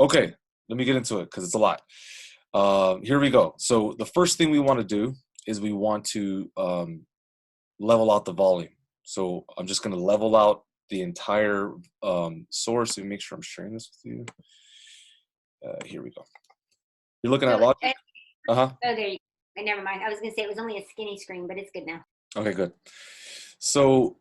Okay, let me get into it because it's a lot. Here we go. So the first thing we want to do is we want to level out the volume. So I'm just going to level out the entire source and make sure I'm sharing this with you. Here we go. You're looking at Logic? Uh-huh. Oh, there you go. Never mind. I was going to say it was only a skinny screen, but it's good now. Okay, good. So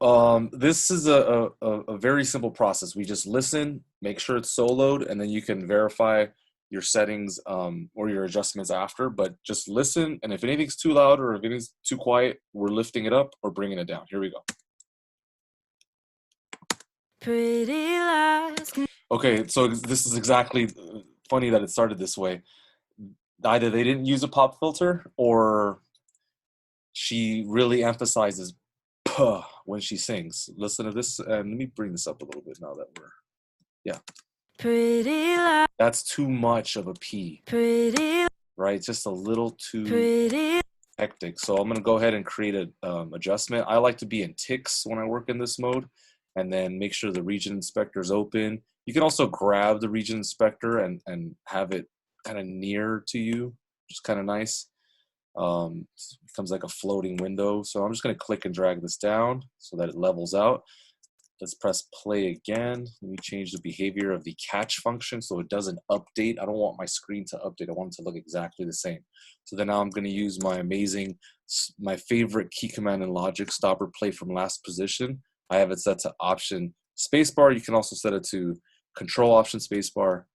this is a very simple process. We just listen, make sure it's soloed, and then you can verify your settings or your adjustments after. But just listen, and if anything's too loud or if anything's too quiet, we're lifting it up or bringing it down. Here we go. Pretty lies. Okay, so this is exactly funny that it started this way. Either they didn't use a pop filter or she really emphasizes puh when she sings. Listen to this, and let me bring this up a little bit now that we're, yeah. Pretty lies. That's too much of a P. Pretty. Right, it's just a little too pretty hectic. So I'm gonna go ahead and create an adjustment. I like to be in ticks when I work in this mode, and then make sure the region inspector is open. You can also grab the region inspector and have it kind of near to you, which is kind of nice. Becomes like a floating window. So I'm just going to click and drag this down so that it levels out. Let's press play again. Let me change the behavior of the catch function so it doesn't update. I don't want my screen to update. I want it to look exactly the same. So then now I'm going to use my favorite key command in Logic, stop or play from last position. I have it set to option spacebar. You can also set it to control option spacebar.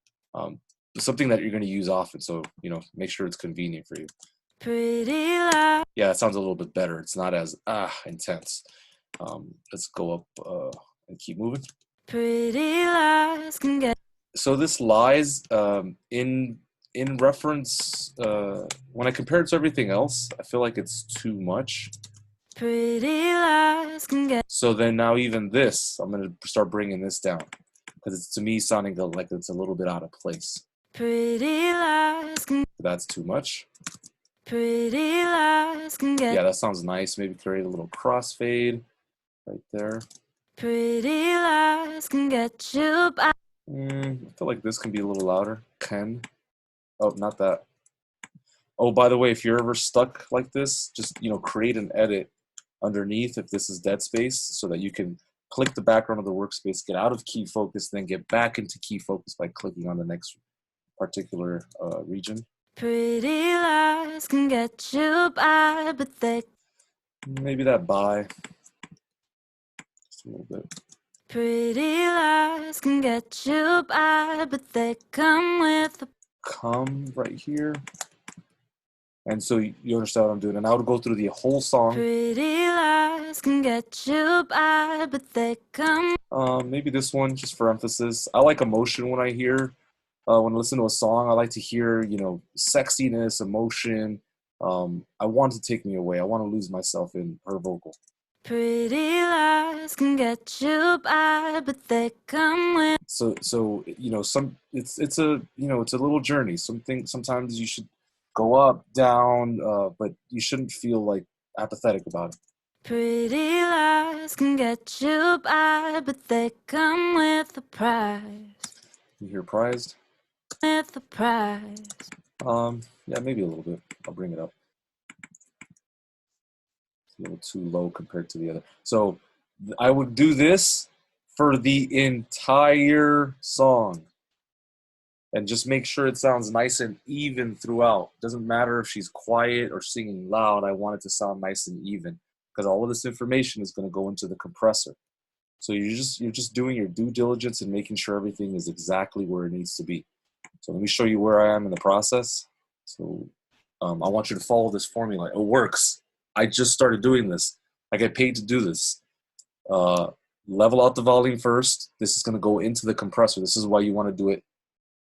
Something that you're going to use often. So, make sure it's convenient for you. Pretty loud. Yeah, it sounds a little bit better. It's not as intense. Let's go up and keep moving. Pretty lies can get. So this lies in reference when I compare it to everything else, I feel like it's too much. Pretty lies can get. So then now even this, I'm gonna start bringing this down because it's to me sounding like it's a little bit out of place. Pretty lies can. That's too much. Pretty lies can get. Yeah, that sounds nice. Maybe create a little crossfade right there. Pretty lies can get you by. I feel like this can be a little louder. Oh, not that. Oh, by the way, if you're ever stuck like this, just create an edit underneath if this is dead space so that you can click the background of the workspace, get out of key focus, then get back into key focus by clicking on the next particular region. Pretty lies can get you by, but they. Maybe that by. Just a little bit. Pretty lies can get you by, but they come with a. Come right here. And so you understand what I'm doing. And I would go through the whole song. Pretty lies can get you by, but they come. Maybe this one just for emphasis. I like emotion when I when I listen to a song. I like to hear, sexiness, emotion. I want to take me away. I want to lose myself in her vocal. Pretty lies can get you by, but they come with. So it's a little journey. Sometimes you should go up, down, but you shouldn't feel like apathetic about it. Pretty lies can get you by, but they come with a price. You hear prized? With a price. Yeah, maybe a little bit. I'll bring it up. It's a little too low compared to the other. So I would do this for the entire song. And just make sure it sounds nice and even throughout. Doesn't matter if she's quiet or singing loud. I want it to sound nice and even because all of this information is going to go into the compressor. So you're just doing your due diligence and making sure everything is exactly where it needs to be. So let me show you where I am in the process. So I want you to follow this formula. It works. I just started doing this. I get paid to do this. Level out the volume first. This is going to go into the compressor. This is why you want to do it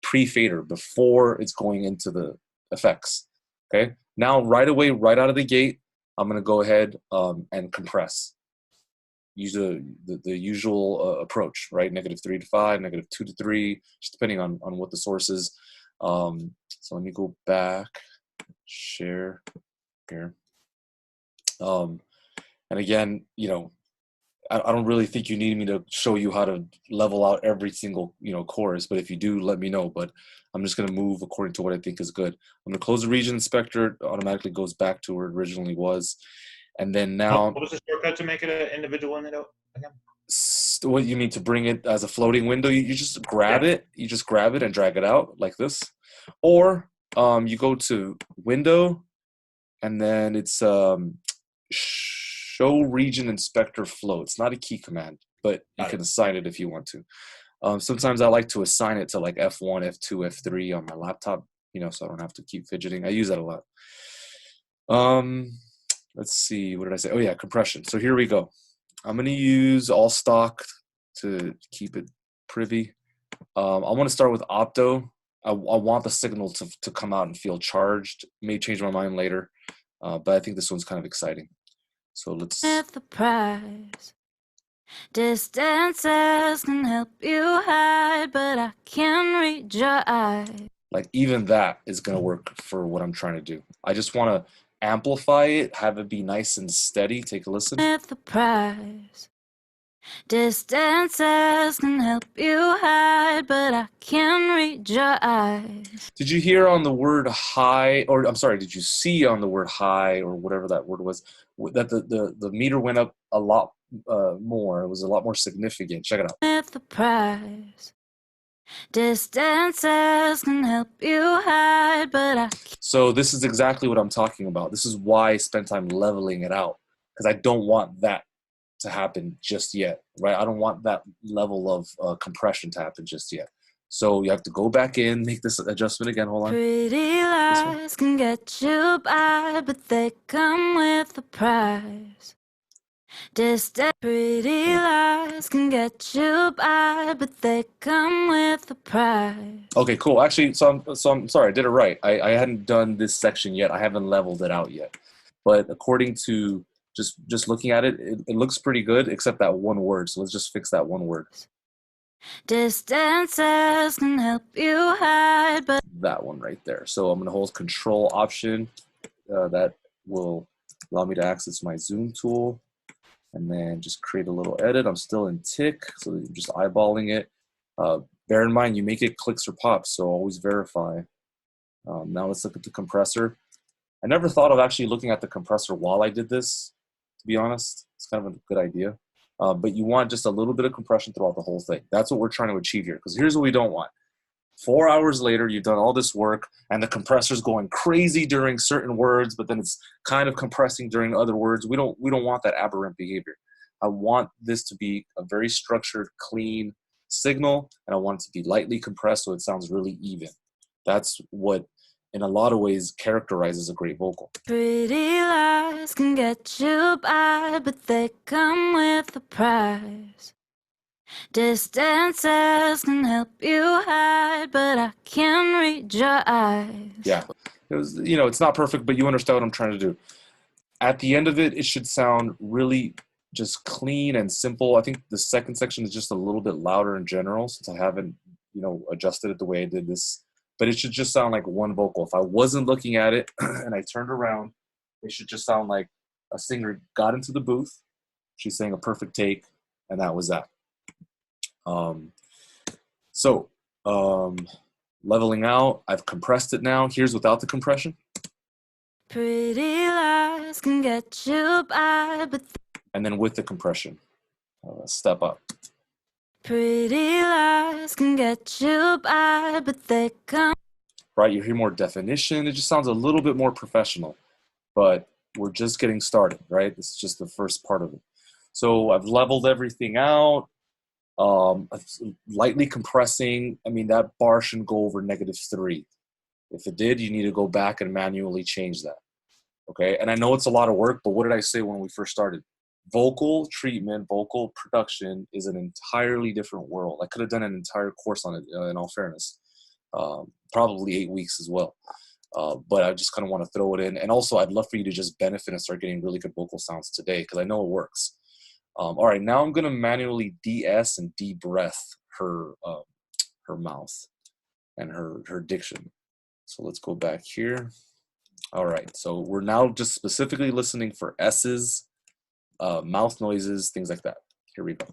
pre-fader before it's going into the effects. Okay. Now, right away, right out of the gate, I'm going to go ahead and compress. Use the usual approach, right? -3 to 5, -2 to 3, just depending on what the source is. So let me go back, share here. And again, I don't really think you need me to show you how to level out every single, chorus, but if you do, let me know. But I'm just going to move according to what I think is good. I'm going to close the region inspector. It automatically goes back to where it originally was. And then now, what was the shortcut to make it an individual window again? what you mean to bring it as a floating window? You just grab it. You just grab it and drag it out like this. Or you go to window, and then it's show region inspector flow. It's not a key command, but you can assign it if you want to. Sometimes I like to assign it to like F1, F2, F3 on my laptop, so I don't have to keep fidgeting. I use that a lot. Let's see, what did I say? Oh yeah, compression. So here we go. I'm going to use all stock to keep it privy. I want to start with opto. I want the signal to come out and feel charged. May change my mind later, but I think this one's kind of exciting. So let's. At the price, distances can help you hide, but I can read your eyes. Like even that is going to work for what I'm trying to do. I just want to amplify it, have it be nice and steady. Take a listen. At the price, distances can help you hide, but I can read your eyes. Did you hear on the word high, or I'm sorry, did you see on the word high or whatever that word was, that the meter went up a lot more? It was a lot more significant. Check it out. At the price, distances can help you hide, but I can't. So this is exactly what I'm talking about. This is why I spent time leveling it out, because I don't want that to happen just yet, right? I don't want that level of compression to happen just yet. So you have to go back in, make this adjustment again. Hold on. Pretty lies can get you by, but they come with a price. Pretty lies can get you by, but they come with a price. Okay, cool. Actually, so I'm sorry, I did it right. I hadn't done this section yet. I haven't leveled it out yet. But according to just looking at it, it looks pretty good, except that one word. So let's just fix that one word. Distances can help you hide, but that one right there. So I'm going to hold Control Option. That will allow me to access my zoom tool, and then just create a little edit. I'm still in tick, so I'm just eyeballing it. Bear in mind, you make it clicks or pops, so always verify. Now let's look at the compressor. I never thought of actually looking at the compressor while I did this, to be honest. It's kind of a good idea. But you want just a little bit of compression throughout the whole thing. That's what we're trying to achieve here, because here's what we don't want. 4 hours later, you've done all this work, and the compressor's going crazy during certain words, but then it's kind of compressing during other words. We don't want that aberrant behavior. I want this to be a very structured, clean signal, and I want it to be lightly compressed so it sounds really even. That's what, in a lot of ways, characterizes a great vocal. pretty lies can get you by, but they come with a price. Distances can help you hide, but I can read your eyes. Yeah, it was, it's not perfect, but you understand what I'm trying to do. At the end of it, it should sound really just clean and simple. I think the second section is just a little bit louder in general, since I haven't, adjusted it the way I did this. But it should just sound like one vocal. If I wasn't looking at it and I turned around, it should just sound like a singer got into the booth, she's saying a perfect take, and that was that. Leveling out, I've compressed it now. Here's without the compression. Pretty lies can get you by, but and then with the compression, step up. Pretty lies can get you by, but they come. Right, you hear more definition. It just sounds a little bit more professional, but we're just getting started, right? This is just the first part of it. So I've leveled everything out. Lightly compressing. I mean, that bar shouldn't go over -3. If it did, you need to go back and manually change that. Okay, and I know it's a lot of work, but what did I say when we first started? Vocal treatment, vocal production is an entirely different world. I could have done an entire course on it, in all fairness. Probably 8 weeks as well. But I just kind of want to throw it in. And also, I'd love for you to just benefit and start getting really good vocal sounds today, because I know it works. All right, now I'm going to manually de-S and de-breath her mouth and her diction. So let's go back here. All right, so we're now just specifically listening for S's, mouth noises, things like that. Here we go.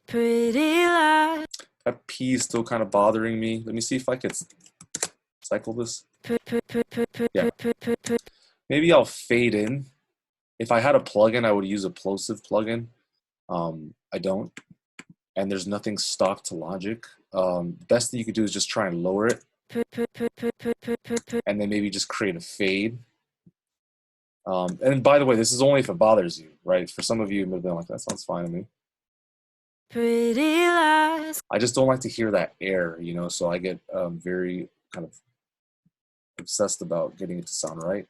Pretty lies. That P is still kind of bothering me. Let me see if I could cycle this. Yeah. Maybe I'll fade in. If I had a plugin, I would use a plosive plugin. I don't. And there's nothing stock to Logic. Best thing you could do is just try and lower it. And then maybe just create a fade. And by the way, this is only if it bothers you, right? For some of you, it may have been like, that sounds fine to me. Pretty lies. I just don't like to hear that air, you know, so I get very kind of obsessed about getting it to sound right.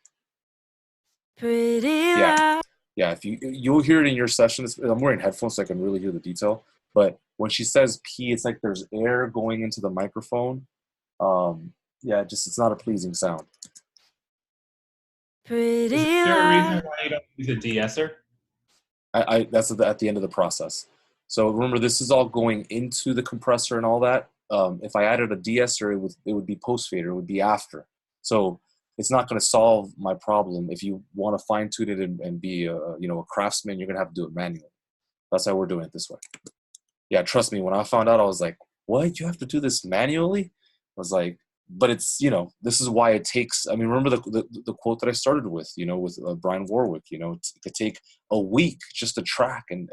Pretty Yeah. lies. Yeah, if you'll hear it in your sessions. I'm wearing headphones so I can really hear the detail. But when she says P, it's like there's air going into the microphone. Yeah, it's not a pleasing sound. Pretty Is there a reason lies. why you don't use a de-esser? That's at the end of the process. So remember, this is all going into the compressor and all that. If I added a de-esser, it would be post fader. It would be after. So it's not going to solve my problem. If you want to fine tune it and be a craftsman, you're going to have to do it manually. That's why we're doing it this way. Yeah, trust me. When I found out, I was like, "What? You have to do this manually?" I was like, "But it's this is why it takes." I mean, remember the quote that I started with, with Brian Warwick. It could take a week just to track and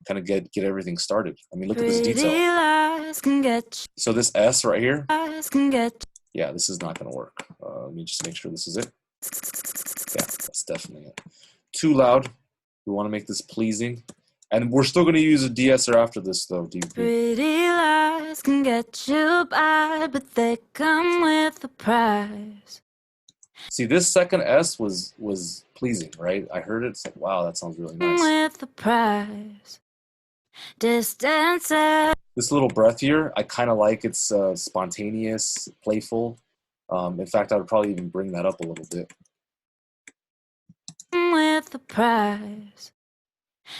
kind of get everything started. I mean, look at this Pretty detail. lies can get So this S right here, lies can get. yeah, this is not going to work. Let me just make sure this is it. Yeah, that's definitely it. Too loud. We want to make this pleasing. And we're still going to use a de-esser after this, though, DP. Pretty lies can get you by, but they come with a price. See, this second S was pleasing, right? I heard it. It's like, wow, that sounds really nice. With a price. Distances. This little breath here, I kind of like. It's spontaneous, playful. In fact, I would probably even bring that up a little bit. With a price.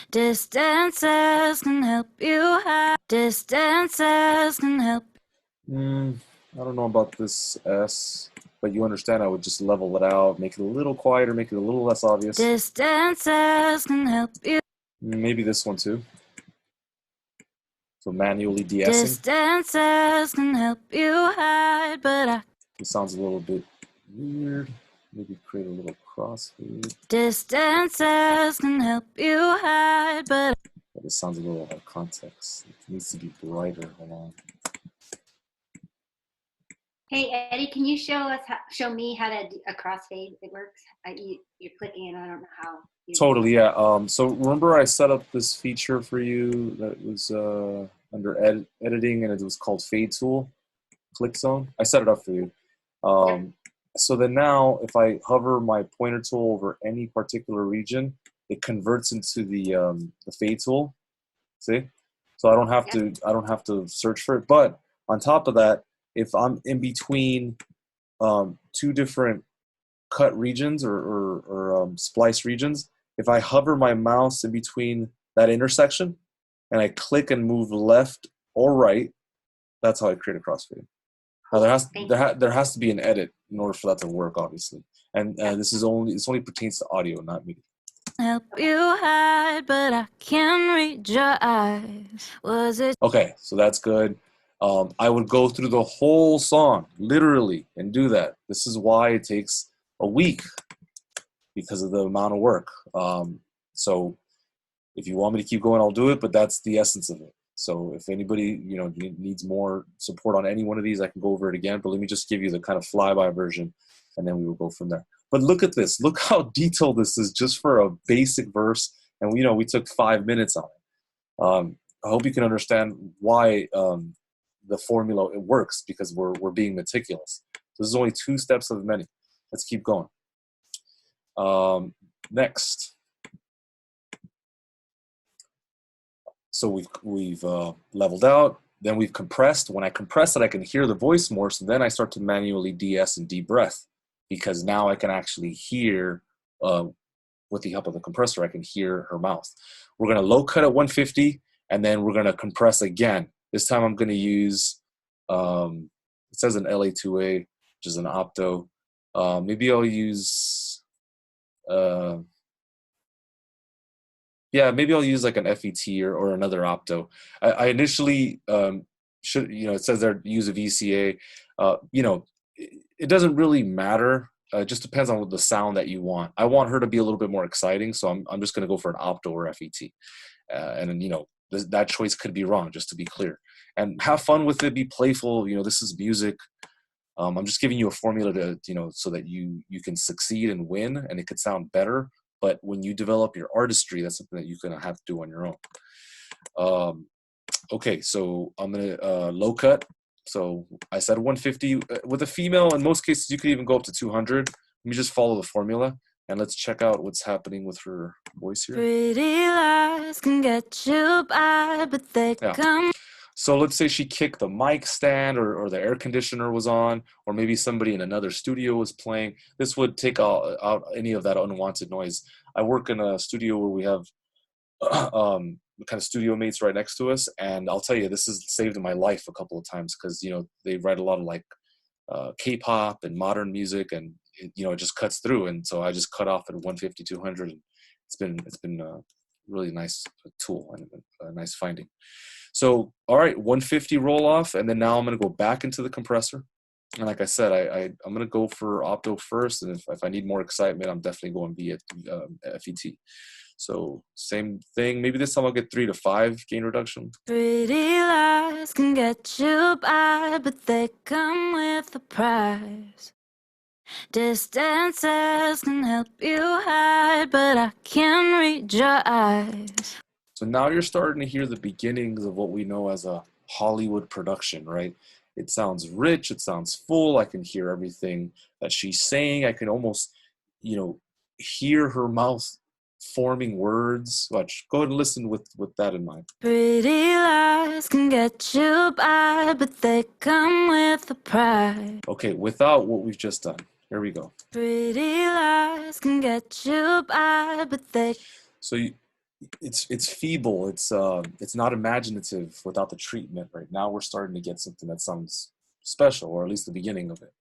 Distances can help you hide. Distances can help. I don't know about this S, but you understand I would just level it out, make it a little quieter, make it a little less obvious. Distances can help you. Maybe this one too. So manually de-essing. Distances can help you hide, but It sounds a little bit weird. Maybe create a little crossfade. Distances can help you hide, but This sounds a little out of context. It needs to be brighter. Hold on. Hey Eddie, can you show me how to do a crossfade? It works. You're clicking and I don't know how. Totally, yeah. So remember I set up this feature for you that was under editing, and it was called Fade Tool, Click Zone. I set it up for you. So then now, if I hover my pointer tool over any particular region, it converts into the Fade tool. See, so I don't have to search for it. But on top of that, if I'm in between two different cut regions or splice regions, if I hover my mouse in between that intersection and I click and move left or right, that's how I create a crossfade. Now there has to be an edit in order for that to work, obviously, and this only pertains to audio, not MIDI. help you hide, but I can read your eyes. Was it okay? So that's good. I would go through the whole song literally and do that. This is why it takes a week, because of the amount of work. So if you want me to keep going, I'll do it. But that's the essence of it. So if anybody needs more support on any one of these, I can go over it again. But let me just give you the kind of flyby version, and then we will go from there. But look at this. Look how detailed this is just for a basic verse. And we took 5 minutes on it. I hope you can understand why the formula it works, because we're being meticulous. So this is only 2 steps of many. Let's keep going. Next. So we've leveled out, then we've compressed. When I compress it, I can hear the voice more, so then I start to manually de-ess and de-breath, because now I can actually hear, with the help of the compressor, I can hear her mouth. We're going to low cut at 150, and then we're going to compress again. This time I'm going to use, it says an LA2A, which is an opto. Maybe I'll use Yeah, maybe I'll use like an FET or another opto. I initially should, it says there use a VCA. It doesn't really matter. It just depends on the sound that you want. I want her to be a little bit more exciting, so I'm just going to go for an opto or FET. And then, that choice could be wrong, just to be clear. And have fun with it. Be playful. This is music. I'm just giving you a formula to, so that you can succeed and win, and it could sound better. But when you develop your artistry, that's something that you're gonna have to do on your own. Okay, so I'm gonna low cut. So I said 150 with a female. In most cases, you could even go up to 200. Let me just follow the formula, and let's check out what's happening with her voice here. Pretty lies can get you by, but they come. So let's say she kicked the mic stand, or the air conditioner was on, or maybe somebody in another studio was playing. This would take out any of that unwanted noise. I work in a studio where we have kind of studio mates right next to us, and I'll tell you, this has saved my life a couple of times because they write a lot of like K-pop and modern music, and it just cuts through. And so I just cut off at 150, 200, and it's been a really nice tool and a nice finding. So, all right, 150 roll off, and then now I'm going to go back into the compressor. And like I said, I'm going to go for opto first, and if I need more excitement, I'm definitely going via FET. So same thing. Maybe this time I'll get 3 to 5 gain reduction. Pretty lies can get you by, but they come with a price. Distances can help you hide, but I can read your eyes. So now you're starting to hear the beginnings of what we know as a Hollywood production, right? It sounds rich, it sounds full. I can hear everything that she's saying. I can almost, hear her mouth forming words. Watch, go ahead and listen with that in mind. Pretty lies can get you by, but they come with a price. Okay, without what we've just done. Here we go. Pretty lies can get you by, but they... So it's feeble. It's not imaginative without the treatment. Right now, we're starting to get something that sounds special, or at least the beginning of it.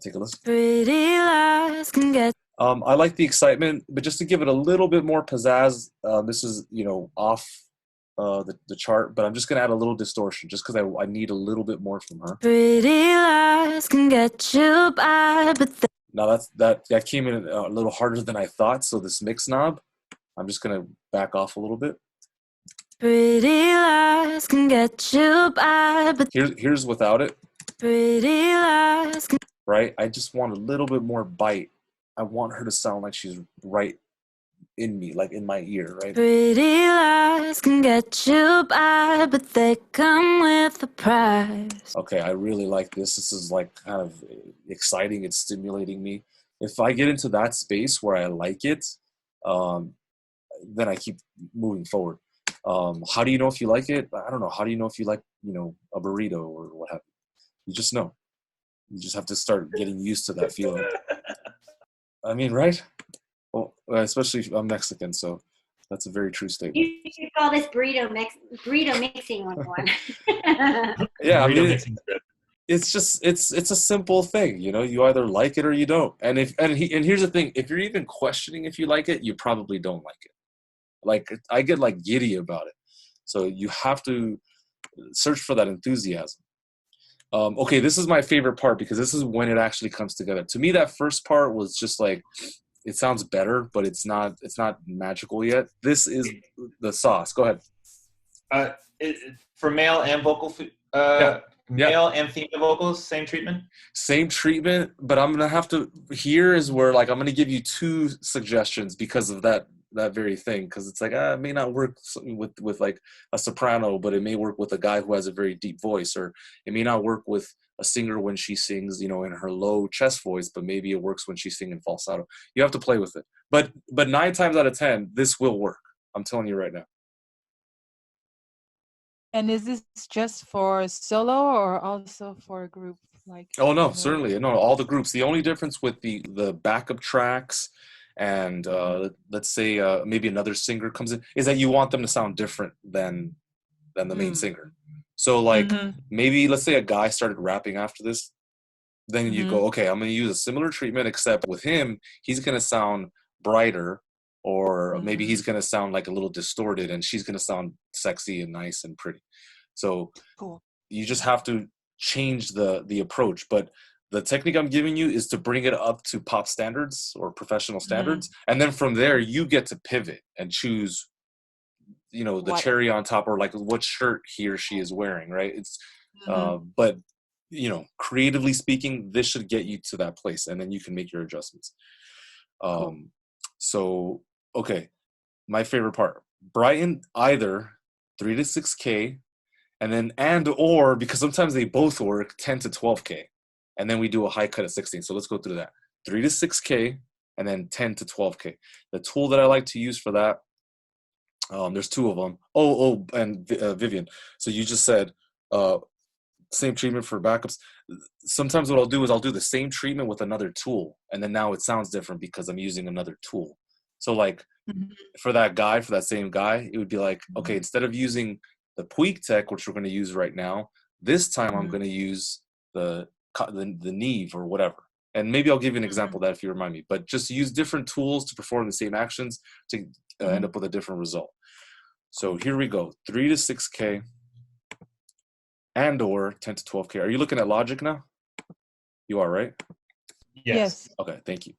Take a listen. Pretty lies can get... I like the excitement, but just to give it a little bit more pizzazz, this is off the chart, but I'm just gonna add a little distortion, just because I need a little bit more from her. Pretty lies can get you by, but now that came in a little harder than I thought. So this mix knob, I'm just gonna back off a little bit. Pretty lies can get you by, but here's without it. Pretty lies can... Right, I just want a little bit more bite. I want her to sound like she's right in me, like in my ear, right? Pretty lies can get you by, but they come with a price. Okay, I really like this. This is like kind of exciting. It's stimulating me. If I get into that space where I like it, then I keep moving forward. How do you know if you like it? I don't know. How do you know if you like, a burrito or what have you? You just know. You just have to start getting used to that feeling. I mean, right? Well, especially if I'm Mexican, so that's a very true statement. You should call this burrito mixing one. Yeah, I mean, it's just it's a simple thing, You either like it or you don't. And here's the thing: if you're even questioning if you like it, you probably don't like it. Like I get like giddy about it, so you have to search for that enthusiasm. Okay, this is my favorite part because this is when it actually comes together. To me, that first part was just like, it sounds better, but it's not magical yet. This is the sauce. Go ahead. For male and male and female vocals, same treatment? Same treatment, but I'm going to have to, here is where like, I'm going to give you 2 suggestions because of that very thing, because it's like it may not work with like a soprano, but it may work with a guy who has a very deep voice, or it may not work with a singer when she sings in her low chest voice, but maybe it works when she's singing falsetto. You have to play with it, but 9 times out of 10 this will work. I'm telling you right now. And is this just for solo or also for a group? Oh no, certainly no. All the groups. The only difference with the backup tracks and let's say maybe another singer comes in is that you want them to sound different than the main singer. So like maybe let's say a guy started rapping after this, then you go, okay, I'm going to use a similar treatment, except with him, he's going to sound brighter or maybe he's going to sound like a little distorted and she's going to sound sexy and nice and pretty. So Cool. you just have to change the approach. But the technique I'm giving you is to bring it up to pop standards or professional standards. And then from there, you get to pivot and choose, you know, the cherry on top, or like what shirt he or she is wearing, right? It's, but, you know, creatively speaking, this should get you to that place, and then you can make your adjustments. Cool. So, okay, my favorite part, Brighton, either 3 to 6K, and then or because sometimes they both work, 10 to 12K, and then we do a high cut at 16. So let's go through that. 3 to 6K, and then 10 to 12K. The tool that I like to use for that, there's two of them. And Vivian, so you just said same treatment for backups. Sometimes what I'll do is I'll do the same treatment with another tool, and then now it sounds different because I'm using another tool. So like for that same guy, it would be like, okay, instead of using the Puig Tech, which we're going to use right now, this time I'm going to use the Neve or whatever. And maybe I'll give you an example of that if you remind me. But just use different tools to perform the same actions to end up with a different result. So here we go, 3 to 6K and or 10 to 12K. Are you looking at Logic now? You are, right? Yes. Okay, thank you.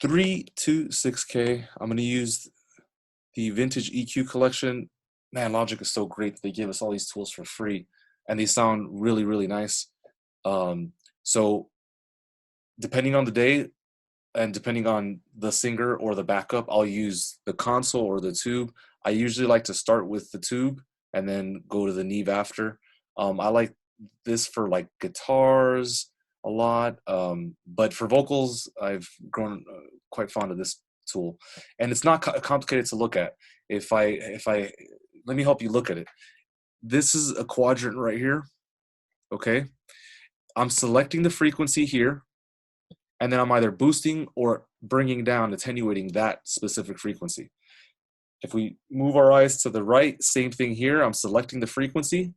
3 to 6K. I'm going to use the Vintage EQ collection. Man, Logic is so great. They give us all these tools for free, and they sound really, really nice. So depending on the day and depending on the singer or the backup, I'll use the console or the tube. I usually like to start with the tube and then go to the Neve after. I like this for like guitars a lot, but for vocals, I've grown quite fond of this tool, and it's not complicated to look at. If I let me help you look at it. This is a quadrant right here. Okay, I'm selecting the frequency here, and then I'm either boosting or bringing down, attenuating that specific frequency. If we move our eyes to the right, same thing here. I'm selecting the frequency,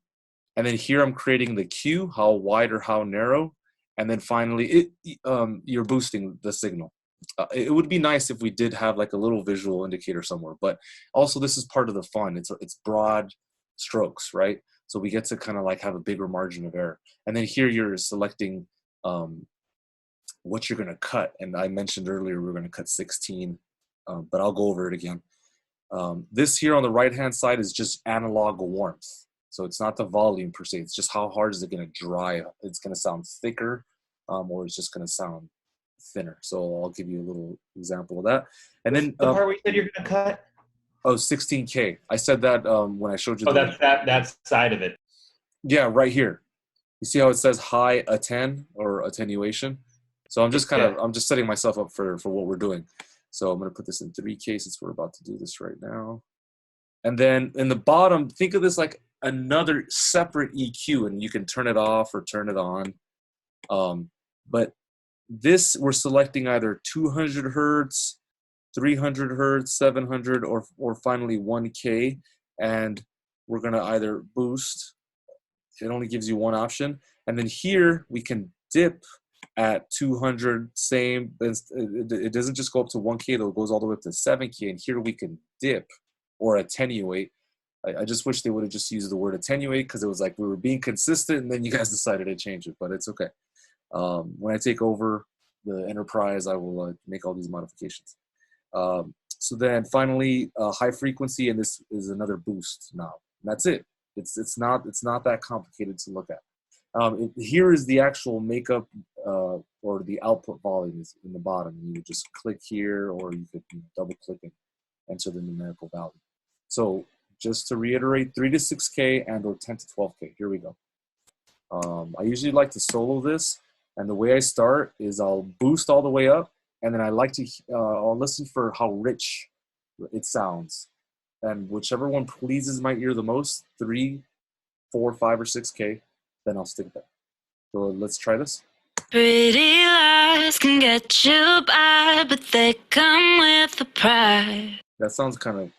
and then here I'm creating the Q, how wide or how narrow, and then finally you're boosting the signal. It would be nice if we did have like a little visual indicator somewhere, but also this is part of the fun. It's broad strokes, right? So we get to kind of like have a bigger margin of error. And then here you're selecting what you're going to cut. And I mentioned earlier we're going to cut 16, but I'll go over it again. This here on the right-hand side is just analog warmth. So it's not the volume per se. It's just how hard is it going to dry up. It's going to sound thicker, or it's just going to sound thinner. So I'll give you a little example of that. And then the part where you said you're going to cut? Oh, 16K. I said that when I showed you. Oh, that's that side of it. Yeah, right here. You see how it says high atten or attenuation? So I'm just I'm just setting myself up for what we're doing. So I'm going to put this in 3K since we're about to do this right now. And then in the bottom, think of this like another separate EQ, and you can turn it off or turn it on. But this, we're selecting either 200 hertz, 300 hertz, 700, or finally 1K. And we're going to either boost. It only gives you one option. And then here we can dip at 200, same. It doesn't just go up to 1K, though. It goes all the way up to 7K. And here we can dip or attenuate. I just wish they would have just used the word attenuate, because it was like we were being consistent, and then you guys decided to change it, but it's okay. When I take over the enterprise, I will make all these modifications. So then finally, high frequency, and this is another boost knob. And that's it. It's not that complicated to look at. Here is the actual makeup or the output volume is in the bottom. You would just click here, or you could double click and enter the numerical value. So just to reiterate, 3 to 6K and or 10 to 12K. Here we go. I usually like to solo this, and the way I start is I'll boost all the way up, and then I like to I'll listen for how rich it sounds, and whichever one pleases my ear the most, 3, 4, 5, or 6K, then I'll stick there. So let's try this. Pretty lies can get you by, but they come with a price. That sounds kind of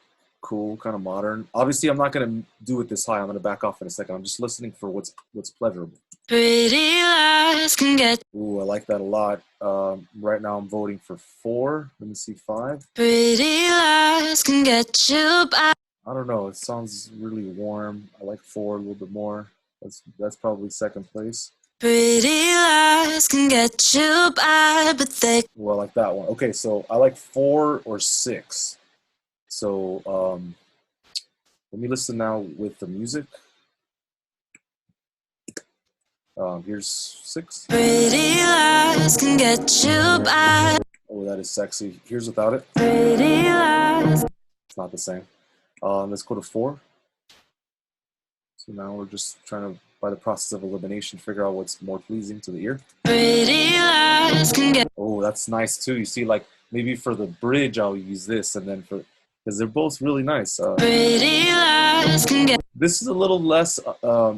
cool, kind of modern. Obviously, I'm not going to do it this high. I'm going to back off in a second. I'm just listening for what's pleasurable. Pretty lies. can get Ooh, I like that a lot. Right now I'm voting for 4. Let me see 5. pretty lies can get you by. I don't know. It sounds really warm. I like 4 a little bit more. That's probably second place. Pretty lies can get you by, but they. Well, I like that one. Okay, so I like 4 or 6. So let me listen now with the music. Here's 6. Pretty lies can get you by. Oh, that is sexy. Here's without it. Pretty lies. It's not the same. Let's go to 4. So now we're just trying to, by the process of elimination, figure out what's more pleasing to the ear. Pretty lies can get. Oh, that's nice too. You see, like maybe for the bridge, I'll use this, and then for because they're both really nice. Pretty lies can get. This is a little less.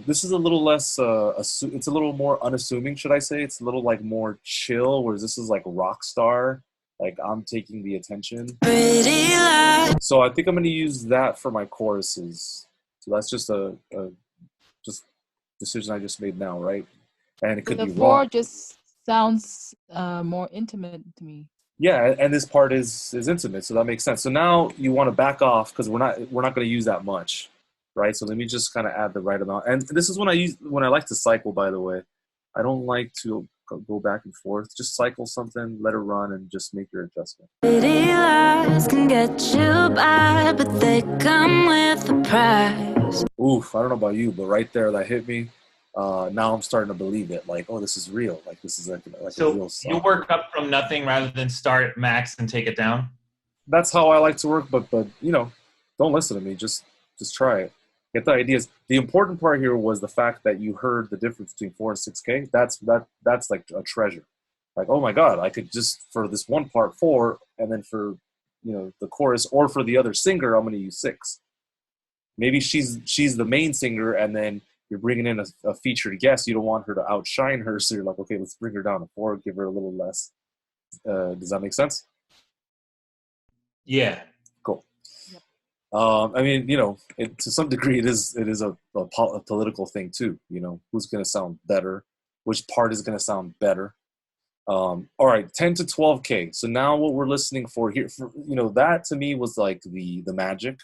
This is a little less. It's a little more unassuming, should I say? It's a little like more chill, whereas this is like rock star. Like I'm taking the attention. Pretty lies. So I think I'm going to use that for my choruses. So that's just a just decision I just made now, right? And it could The be 4 wrong. just sounds more intimate to me. Yeah, and this part is intimate, so that makes sense. So now you want to back off because we're not going to use that much, right? So let me just kind of add the right amount. And this is when I like to cycle. By the way, I don't like to go back and forth. Just cycle something, let it run, and just make your adjustment. Pretty lies can get you by, but they come with a price. Oof, I don't know about you, but right there, that hit me. Now I'm starting to believe it. Like, oh, this is real. Like, this is like a real song. You work up from nothing rather than start max and take it down? That's how I like to work, but you know, don't listen to me. Just try it. Get the ideas. The important part here was the fact that you heard the difference between 4 and 6K. That's like a treasure. Like, oh my God, I could just for this one part 4, and then for the chorus or for the other singer, I'm going to use 6. Maybe she's the main singer, and then you're bringing in a featured guest. You don't want her to outshine her, so you're like, okay, let's bring her down to 4, give her a little less. Does that make sense? Yeah. Cool. I mean, to some degree, it is a political thing too. Who's going to sound better? Which part is going to sound better? All right, 10 to 12K. So now what we're listening for here, that to me was like the magic,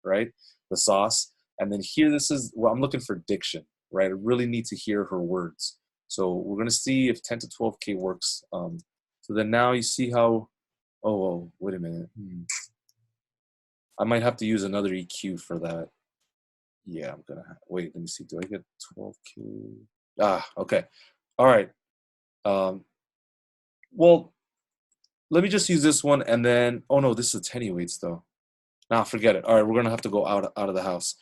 right? The sauce. And then here, I'm looking for diction, right? I really need to hear her words. So we're going to see if 10 to 12K works. So then now you see how, oh, wait a minute. I might have to use another EQ for that. Yeah, I'm going to, wait, let me see. Do I get 12K? Okay. All right. Well, let me just use this one and then, oh no, this is attenuates though. Nah, forget it. All right, we're going to have to go out of the house.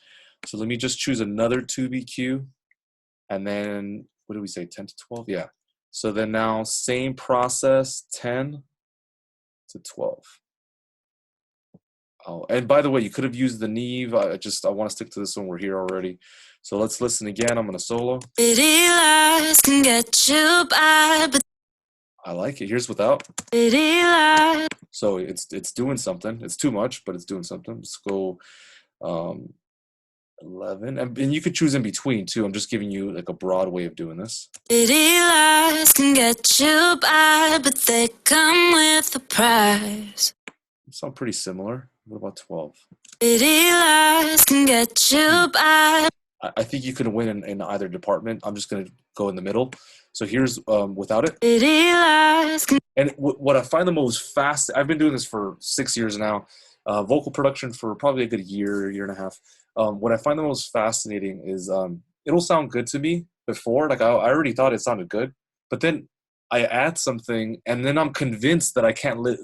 So let me just choose another tube EQ, and then what do we say, 10 to 12? Yeah. So then now same process, 10 to 12. Oh, and by the way, you could have used the Neve. I want to stick to this one. We're here already. So let's listen again. I'm going to solo. Pretty lies can get you by, but I like it. Here's without. pretty lies. So it's doing something. It's too much, but it's doing something. Let's go 11. And you could choose in between too. I'm just giving you like a broad way of doing this. Pretty lies can get you by, but they come with a price. They sound pretty similar. What about 12? Pretty lies can get you by. I think you can win in either department. I'm just going to go in the middle. So here's without it. Pretty lies can. And what I find the most fast, I've been doing this for 6 years now, vocal production for probably a good year and a half. What I find the most fascinating is it'll sound good to me before. Like I already thought it sounded good, but then I add something, and then I'm convinced that I can't live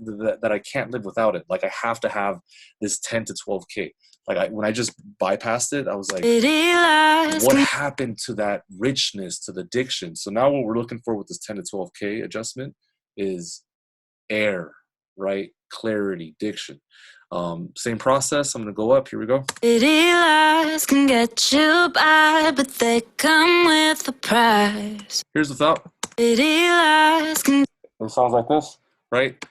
without it. Like I have to have this 10 to 12K. Like when I just bypassed it, I was like, what happened to that richness, to the diction? So now what we're looking for with this 10 to 12K adjustment is air, right? Clarity, diction. Same process. I'm going to go up. Here we go. Pretty lies can get you by, but they come with a price. Here's without. Pretty lies can. It sounds like this, right?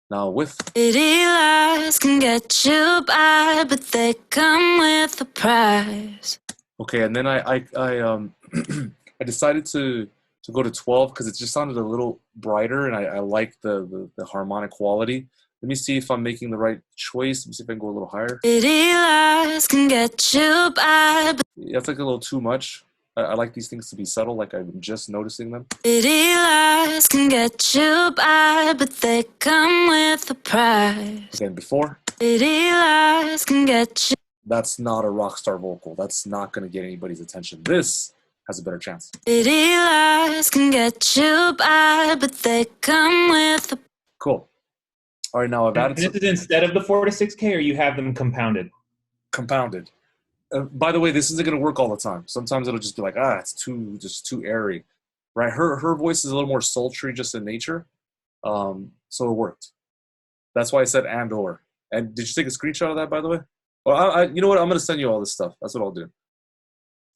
Now with. Pretty lies can get you by, but they come with a price. Okay, and then I I decided to to go to 12 because it just sounded a little brighter, and I like the harmonic quality. Let me see if I'm making the right choice. Let me see if I can go a little higher. Pretty lies can get you by, but That's like a little too much. I like these things to be subtle, like I'm just noticing them. pretty lies can get you by, but they come with a price. Again, before. Pretty lies can get you. That's not a rock star vocal. That's not going to get anybody's attention. This has a better chance. Pretty lies can get you by, but they come with a. Cool. All right, now I've added This is instead of the 4 to 6K, or you have them compounded? Compounded. By the way, this isn't going to work all the time. Sometimes it'll just be like, it's just too airy, right? Her voice is a little more sultry just in nature, so it worked. That's why I said and or. And did you take a screenshot of that, by the way? Well, you know what? I'm going to send you all this stuff. That's what I'll do.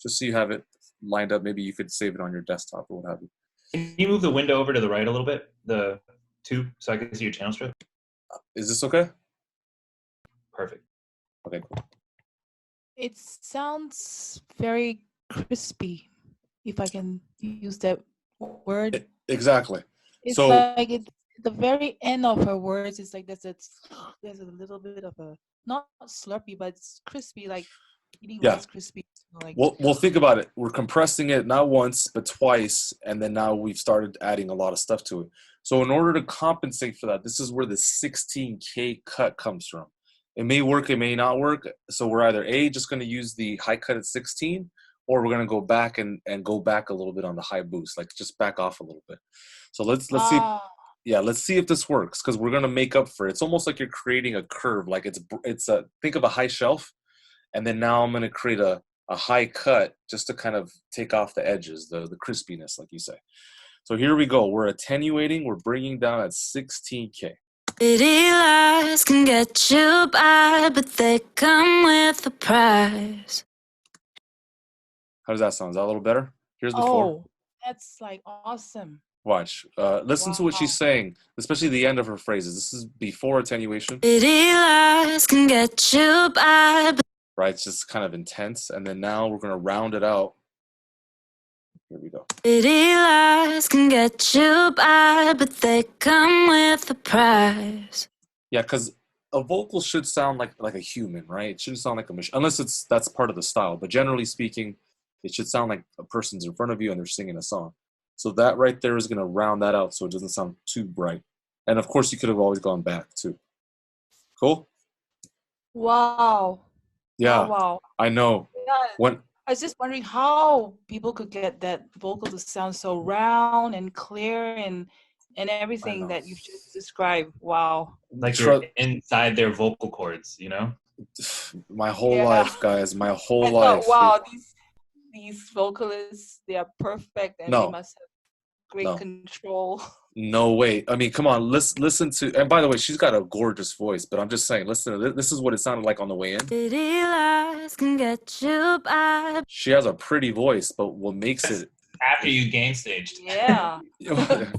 Just so you have it lined up. Maybe you could save it on your desktop or what have you. Can you move the window over to the right a little bit? The 2, so I can see your channel strip? Is this okay? Perfect. Okay, cool. It sounds very crispy, if I can use that word. Exactly. It's so like the very end of her words is like there's a little bit of a not slurpy, but it's crispy, like eating Rice Krispies. Like, well, think about it. We're compressing it not once but twice, and then now we've started adding a lot of stuff to it. So in order to compensate for that, this is where the 16K cut comes from. It may work, it may not work. So we're either just going to use the high cut at 16, or we're going to go back and go back a little bit on the high boost, like just back off a little bit. So let's see. Yeah, let's see if this works, because we're going to make up for it. It's almost like you're creating a curve. Like think of a high shelf, and then now I'm going to create a high cut just to kind of take off the edges, the crispiness, like you say. So here we go. We're attenuating. We're bringing down at 16K. Pretty lies can get you by, but they come with a price. How does that sound? Is that a little better? Here's before. Oh, that's like awesome. Watch. Listen to what she's saying, especially the end of her phrases. This is before attenuation. Pretty lies can get you by, but right? It's just kind of intense. And then now we're going to round it out. Here we go. pretty lies can get you by, but they come with a price. Yeah, because a vocal should sound like a human, right? It shouldn't sound like a machine, unless that's part of the style. But generally speaking, it should sound like a person's in front of you and they're singing a song. So that right there is going to round that out so it doesn't sound too bright. And of course, you could have always gone back too. Cool? Wow. Yeah. Wow. I know. Yeah. I was just wondering how people could get that vocal to sound so round and clear and everything that you've just described. Wow. Like you're inside their vocal cords, you know? My whole life, guys. My whole life. Wow, these vocalists, they are perfect and they must have great control. No way. I mean, come on. Listen to. And by the way, she's got a gorgeous voice. But I'm just saying, listen. This is what it sounded like on the way in. Pretty lies can get you by. She has a pretty voice, but what makes it after you gain staged? Yeah.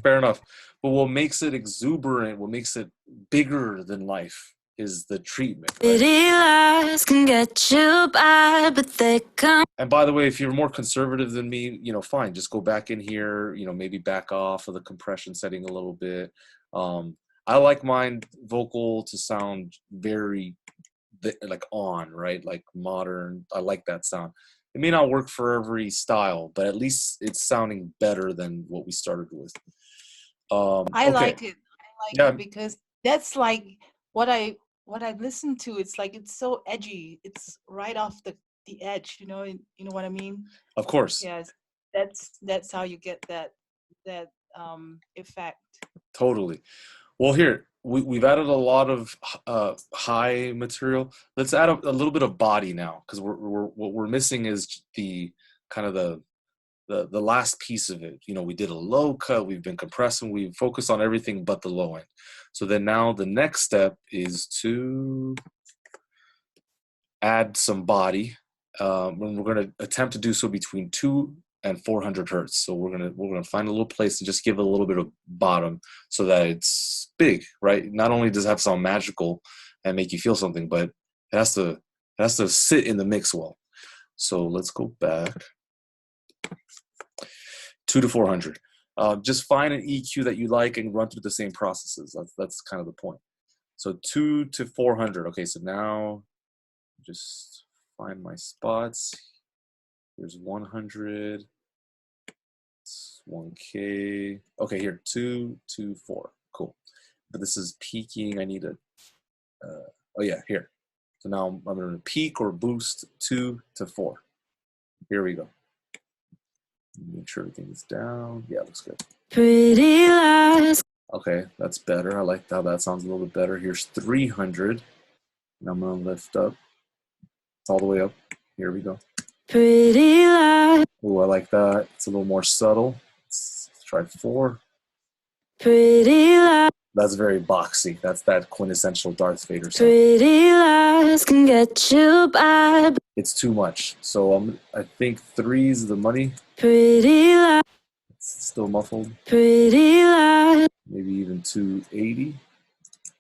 Fair enough. But what makes it exuberant, what makes it bigger than life, is the treatment. Right? Pretty lies can get you by, but they come. And by the way, if you're more conservative than me, fine. Just go back in here, maybe back off of the compression setting a little bit. I like mine vocal to sound very like on, right? Like modern. I like that sound. It may not work for every style, but at least it's sounding better than what we started with. I like it. I like it because that's like what I listen to. It's like it's so edgy. It's right off the edge. You know what I mean? Of course. Yes, that's how you get that effect. Totally. Well, here we've added a lot of high material. Let's add a little bit of body now, because what we're missing is the kind of the last piece of it. We did a low cut, we've been compressing, we've focused on everything but the low end. So then now the next step is to add some body. And we're going to attempt to do so between 2 and 400 hertz. So we're gonna find a little place and just give it a little bit of bottom so that it's big, right? Not only does it have to sound magical and make you feel something, but it has to sit in the mix well. So let's go back 2 to 400. Just find an EQ that you like and run through the same processes. That's kind of the point. So 2 to 400. Okay, so now just find my spots. Here's 100. It's 1K. Okay, here 2 to 4. Cool. But this is peaking. I need a. Oh yeah, here. So now I'm going to peak or boost 2 to 4. Here we go. Make sure everything's down. Yeah, looks good. Pretty lies. Okay, that's better. I like how that sounds a little bit better. Here's 300. And I'm going to lift up. It's all the way up. Here we go. Pretty lies. Ooh, I like that. It's a little more subtle. Let's try 4. Pretty lies. That's very boxy. That's that quintessential Darth Vader sound. Pretty lies can get you by. It's too much. So I think 3 is the money. Pretty lies. It's still muffled. Pretty lies. Maybe even 280.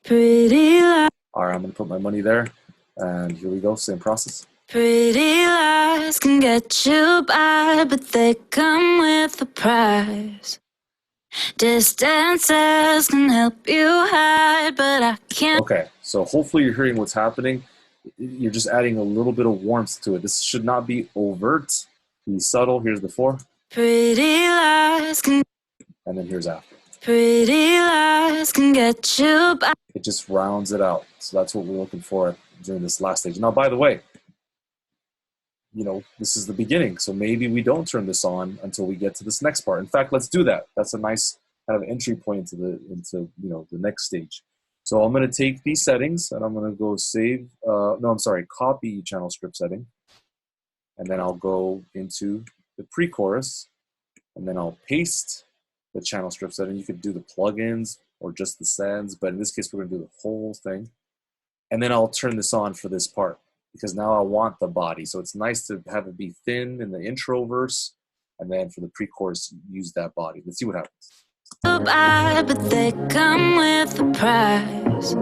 Pretty lies. All right, I'm going to put my money there. And here we go. Same process. Pretty lies can get you by, but they come with a price. Distances can help you hide, but I can't. Okay, so hopefully you're hearing what's happening. You're just adding a little bit of warmth to it. This should not be overt. Be subtle. Here's the 4. Pretty lies can. And then here's after. Pretty lies can get you by. It just rounds it out. So that's what we're looking for during this last stage. Now, by the way, you know, this is the beginning. So maybe we don't turn this on until we get to this next part. In fact, let's do that. That's a nice kind of entry point into you know, the next stage. So I'm going to take these settings and I'm going to go copy channel script setting. And then I'll go into the pre-chorus and then I'll paste the channel script setting. You could do the plugins or just the sends, but in this case, we're going to do the whole thing. And then I'll turn this on for this part, because now I want the body. So it's nice to have it be thin in the intro verse, and then for the pre-chorus, use that body. Let's see what happens. But they come with a price.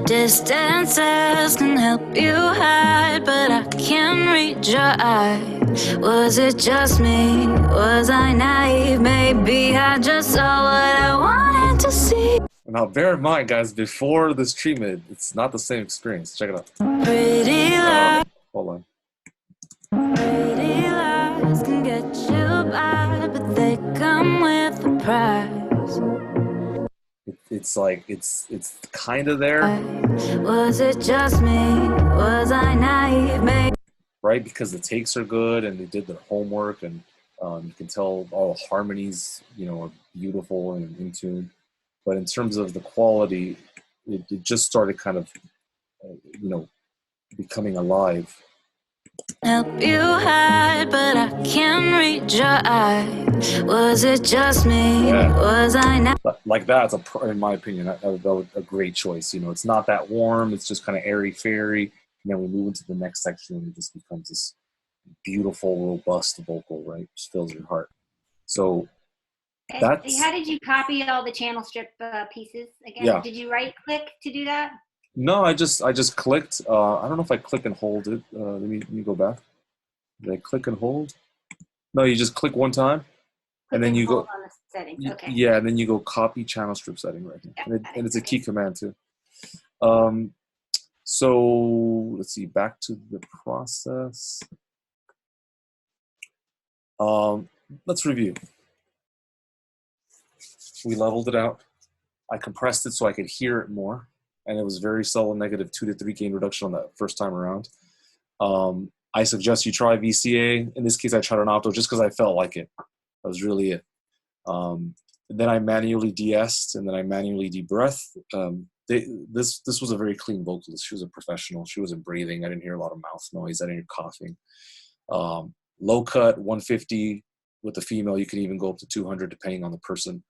Distances can help you hide, but I can read your eyes. Was it just me? Was I naive? Maybe I just saw what I wanted to see. Now, bear in mind, guys, before this treatment, it's not the same experience. Check it out. Pretty lies. Hold on. Pretty lies can get you by, but they come with a price. It's like, it's kind of there. Was it just me? Was I naive? Maybe. Right, because the takes are good and they did their homework, and you can tell all the harmonies, you know, are beautiful and in tune. But in terms of the quality, it just started kind of, you know, becoming alive. Help you hide, but I can read your eyes. Was it just me? Yeah. Was I not? Like that's in my opinion, a great choice. You know, it's not that warm. It's just kind of airy fairy. And then we move into the next section, and it just becomes this beautiful, robust vocal, right? Just fills your heart. So that's. How did you copy all the channel strip pieces again? Yeah. Did you right click to do that? No, I just clicked. I don't know if I click and hold it. Let me go back. Did I click and hold? No, you just click one time, and then you go. On the settings. Okay. Yeah, and then you go copy channel strip setting right here, and it's a key command too. So let's see. Back to the process. Let's review. We leveled it out. I compressed it so I could hear it more. And it was very subtle, negative 2 to 3 gain reduction on that first time around. I suggest you try VCA. In this case, I tried an opto just because I felt like it. That was really it. Then I manually de-essed, and then I manually de-breathed. This was a very clean vocalist. She was a professional. She wasn't breathing. I didn't hear a lot of mouth noise. I didn't hear coughing. Low cut, 150 with the female. You can even go up to 200 depending on the person.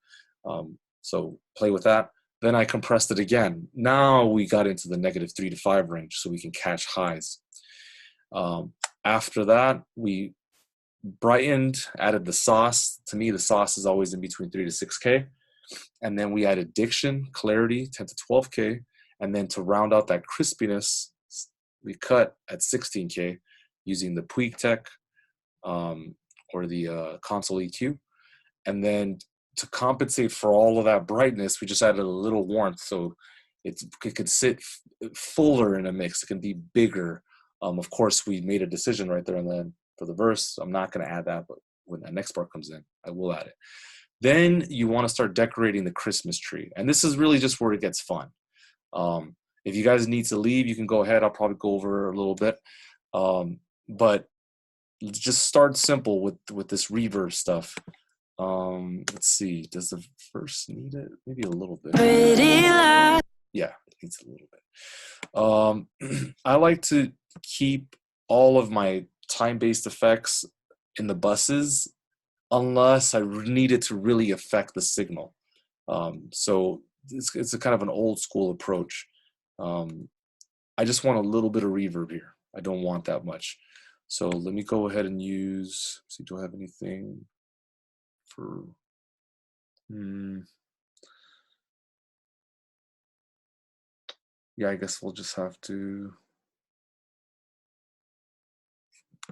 So play with that. Then I compressed it again. Now we got into the negative 3 to 5 range, so we can catch highs. After that, we brightened, added the sauce. To me, the sauce is always in between 3 to 6K. And then we added diction, clarity, 10 to 12K. And then to round out that crispiness, we cut at 16K using the Puig Tech or the console EQ. And then to compensate for all of that brightness, we just added a little warmth, so it could sit fuller in a mix. It can be bigger. Of course, we made a decision right there and then for the verse. I'm not going to add that, but when that next part comes in, I will add it. Then you want to start decorating the Christmas tree. And this is really just where it gets fun. If you guys need to leave, you can go ahead. I'll probably go over a little bit. But let's just start simple with this reverb stuff. Let's see. Does the verse need it? Maybe a little bit. Yeah, it needs a little bit. I like to keep all of my time-based effects in the buses unless I need it to really affect the signal. So it's a kind of an old school approach. I just want a little bit of reverb here. I don't want that much. So let me go ahead and use, see, do I have anything for, yeah, I guess we'll just have to,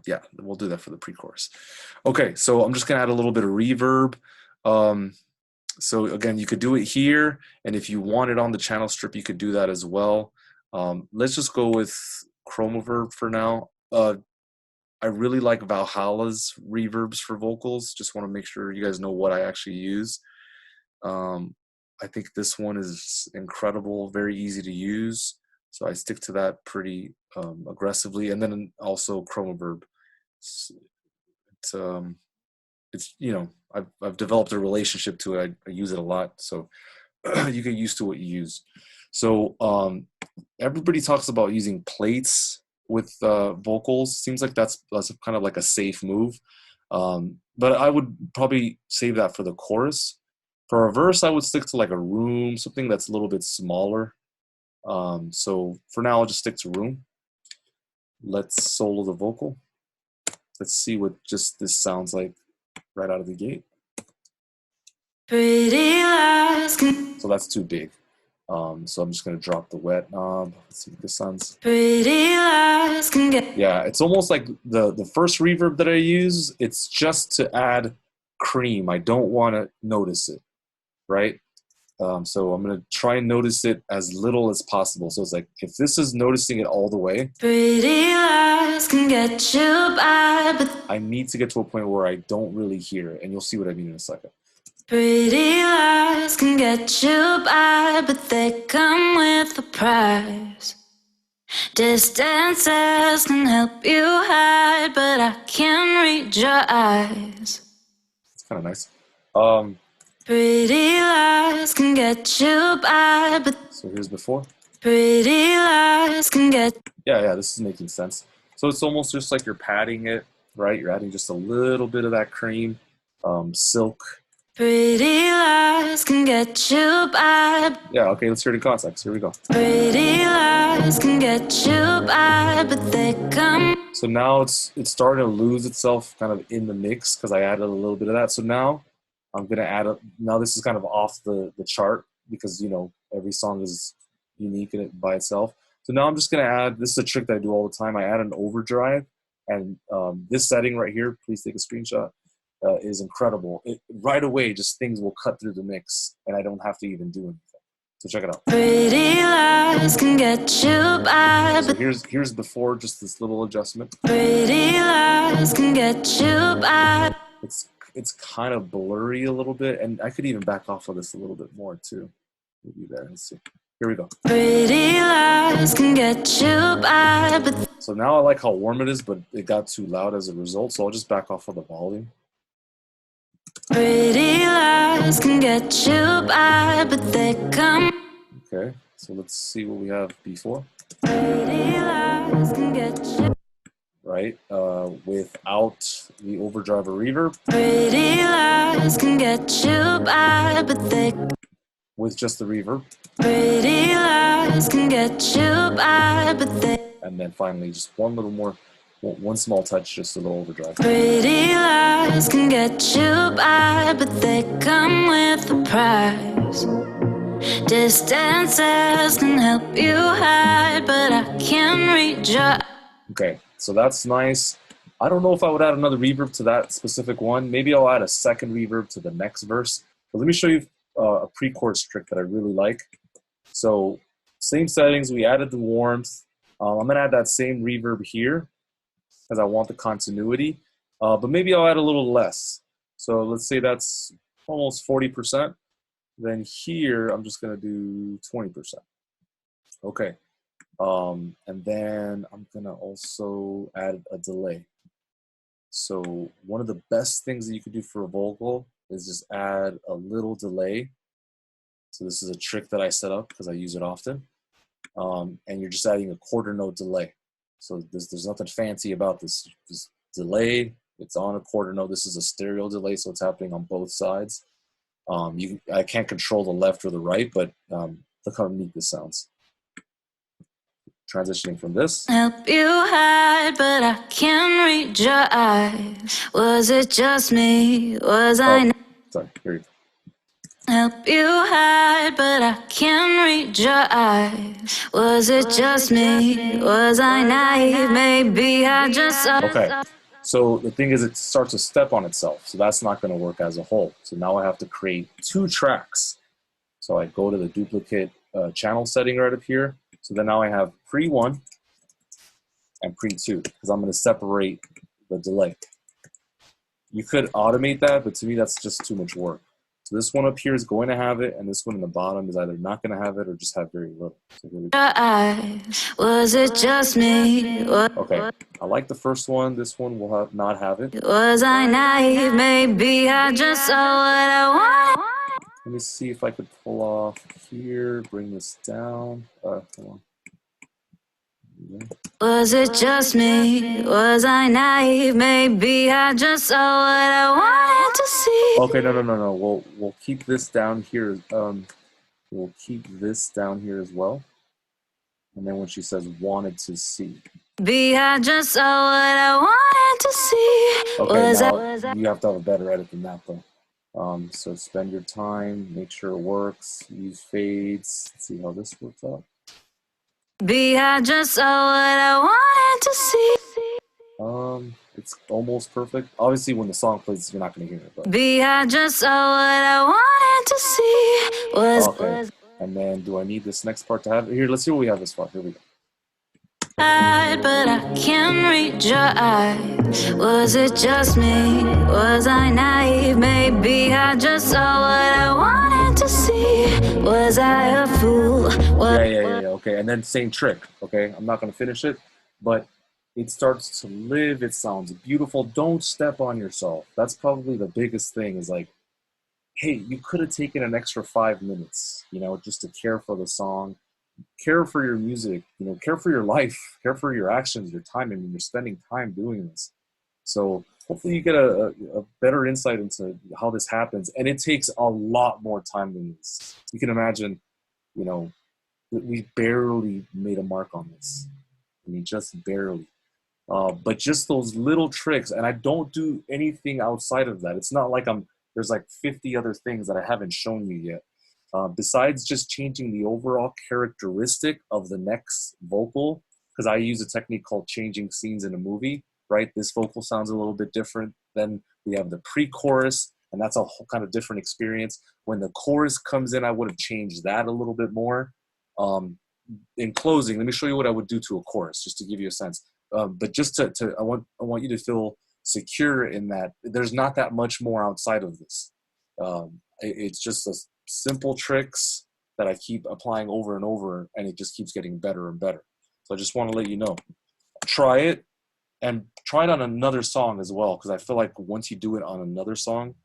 yeah, we'll do that for the pre-chorus. Okay, so I'm just gonna add a little bit of reverb. So again, you could do it here, and if you want it on the channel strip, you could do that as well. Let's just go with Chromaverb for now. I really like Valhalla's reverbs for vocals. Just want to make sure you guys know what I actually use. I think this one is incredible, very easy to use. So I stick to that pretty aggressively. And then also Chromaverb. It's you know, I've developed a relationship to it. I use it a lot. So you get used to what you use. So everybody talks about using plates with vocals. Seems like that's kind of like a safe move. But I would probably save that for the chorus. For a verse, I would stick to like a room, something that's a little bit smaller. So for now, I'll just stick to room. Let's solo the vocal. Let's see what just this sounds like right out of the gate. So that's too big. So I'm just gonna drop the wet knob. Let's see what this sounds. Yeah, it's almost like the first reverb that I use, it's just to add cream. I don't want to notice it, right? So I'm gonna try and notice it as little as possible. So it's like, if this is noticing it all the way, I need to get to a point where I don't really hear it, and you'll see what I mean in a second. Pretty lies can get you by, but they come with a price. Distances can help you hide, but I can read your eyes. It's kind of nice. Pretty lies can get you by, but so here's before. Pretty lies can get. Yeah, this is making sense. So it's almost just like you're padding it, right? You're adding just a little bit of that cream, silk. Pretty lies can get you by. Yeah, okay, let's hear it in context. Here we go. Pretty lies can get you by, but they come. So now it's starting to lose itself kind of in the mix because I added a little bit of that. So now I'm gonna add now this is kind of off the chart because, you know, every song is unique in it by itself. So now I'm just gonna add, this is a trick that I do all the time. I add an overdrive, and this setting right here, please take a screenshot. Is incredible. Right away, just things will cut through the mix, and I don't have to even do anything. So check it out. Pretty lies can get you by. So here's before, just this little adjustment. Pretty lies can get you by. It's kind of blurry a little bit, and I could even back off of this a little bit more too. Maybe there. Let's see. Here we go. Pretty lies can get you by. So now I like how warm it is, but it got too loud as a result. So I'll just back off of the volume. Pretty lies can get you by, but they come. Okay, so let's see what we have before. Pretty lies can get you. Right, without the overdrive or reverb. Pretty lies can get you by, but they. With just the reverb. Pretty lies can get you by, but they. And then finally, just one little more. One small touch, just a little overdrive. Pretty lies can get you by, but they come with a price. Distances can help you hide, but I can read your. Okay, so that's nice. I don't know if I would add another reverb to that specific one. Maybe I'll add a second reverb to the next verse. But let me show you a pre-chorus trick that I really like. So same settings, we added the warmth. I'm gonna add that same reverb here because I want the continuity. But maybe I'll add a little less. So let's say that's almost 40%. Then here, I'm just gonna do 20%. Okay. And then I'm gonna also add a delay. So one of the best things that you could do for a vocal is just add a little delay. So this is a trick that I set up because I use it often. And you're just adding a quarter note delay. So there's nothing fancy about this. Just delay, it's on a quarter note. This is a stereo delay, so it's happening on both sides. I can't control the left or the right, but look how neat this sounds. Transitioning from this. Help you hide, but I can't read your eyes. Was it just me? Was I? Sorry, here you go. Help you hide, but I can't read your eyes. Was it just me? Was I naive? Maybe I just saw. Okay, so the thing is it starts to step on itself, so that's not going to work as a whole. So now I have to create 2 tracks. So I go to the duplicate channel setting right up here. So then now I have pre-1 and pre-2 because I'm going to separate the delay. You could automate that, but to me that's just too much work. So this one up here is going to have it, and this one in the bottom is either not going to have it or just have very little. So was it just me? Okay, I like the first one. This one will not have it. Was I naive? Maybe I just saw what I wanted. Let me see if I could pull off here, bring this down. Come on. Yeah. Was it just me? Was I naive? Maybe I just saw what I wanted to see. Okay, no. We'll keep this down here. We'll keep this down here as well. And then when she says wanted to see. Be I just saw what I wanted to see. Okay, now you have to have a better edit than that though. So spend your time, make sure it works, use fades, let's see how this works out. Be I just saw what I wanted to see. It's almost perfect. Obviously when the song plays, you're not gonna hear it, but Be I just saw what I wanted to see. Okay. And then do I need this next part to have it? Here, let's see what we have this far. Here we go. But I can't read your eyes. Was it just me? Was I naive? Maybe I just saw what I wanted to see. Was I a fool? Yeah. Okay, and then same trick. Okay, I'm not gonna finish it, but it starts to live. It sounds beautiful. Don't step on yourself. That's probably the biggest thing. Is like, hey, you could have taken an extra 5 minutes, just to care for the song. Care for your music, care for your life, care for your actions, your time. I mean, you're spending time doing this. So hopefully you get a better insight into how this happens. And it takes a lot more time than this. You can imagine, we barely made a mark on this. I mean, just barely. But just those little tricks, and I don't do anything outside of that. It's not like there's like 50 other things that I haven't shown you yet. Besides just changing the overall characteristic of the next vocal, because I use a technique called changing scenes in a movie, right? This vocal sounds a little bit different. Then we have the pre-chorus, and that's a whole kind of different experience. When the chorus comes in, I would have changed that a little bit more. In closing, let me show you what I would do to a chorus, just to give you a sense. But just I want you to feel secure in that there's not that much more outside of this. It's just a simple tricks that I keep applying over and over, and it just keeps getting better and better. So I just want to let you know, try it, and try it on another song as well, because I feel like once you do it on another song,